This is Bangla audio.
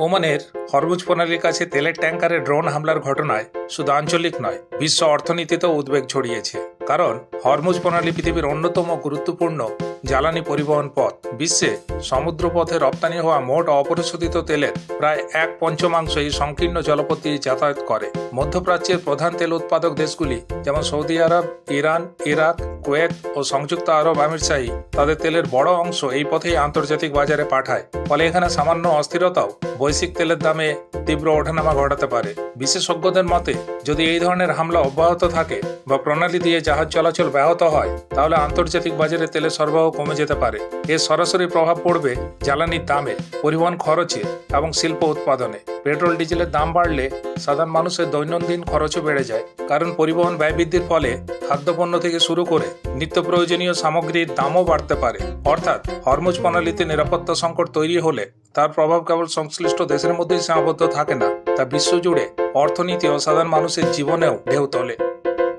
ওমানের হরমুজ প্রণালীর কাছে তেলের ট্যাঙ্কারে ড্রোন হামলার ঘটনায় শুধু আঞ্চলিক নয়, বিশ্ব অর্থনীতিতেও উদ্বেগ ছড়িয়েছে। কারণ হরমুজ প্রণালী পৃথিবীর অন্যতম গুরুত্বপূর্ণ জ্বালানি পরিবহন পথ। বিশ্বে সমুদ্রপথে রপ্তানি হওয়া মোট অপরিশোধিত তেলের প্রায় 1/5 এই সংকীর্ণ জলপথ দিয়ে যাতায়াত করে। মধ্যপ্রাচ্যের প্রধান তেল উৎপাদক দেশগুলি যেমন সৌদি আরব, ইরান, ইরাক, কুয়েত ও সংযুক্ত আরব আমিরশাহী তাদের তেলের বড় অংশ এই পথেই আন্তর্জাতিক বাজারে পাঠায়। ফলে এখানে সামান্য অস্থিরতাও বৈশ্বিক তেলের দামে তীব্র ওঠানামা ঘটাতে পারে। বিশেষজ্ঞদের মতে, যদি এই ধরনের হামলা অব্যাহত থাকে বা প্রণালী দিয়ে জাহাজ চলাচল ব্যাহত হয়, তাহলে আন্তর্জাতিক বাজারে তেলের সরবরাহ কমে যেতে পারে। এর সরাসরি প্রভাব পড়বে জ্বালানির দামে, পরিবহন খরচে এবং শিল্প উৎপাদনে। পেট্রোল ডিজেলের দাম বাড়লে সাধারণ মানুষের দৈনন্দিন খরচও বেড়ে যায়, কারণ পরিবহন ব্যয় বৃদ্ধির ফলে খাদ্যপণ্য থেকে শুরু করে নিত্য প্রয়োজনীয় সামগ্রীর দামও বাড়তে পারে। অর্থাৎ হরমুজ প্রণালীতে নিরাপত্তা সংকট তৈরি হলে তার প্রভাব কেবল সংশ্লিষ্ট দেশের মধ্যেই সীমাবদ্ধ থাকে না, তা বিশ্বজুড়ে অর্থনীতি ও সাধারণ মানুষের জীবনেও ঢেউ তোলে।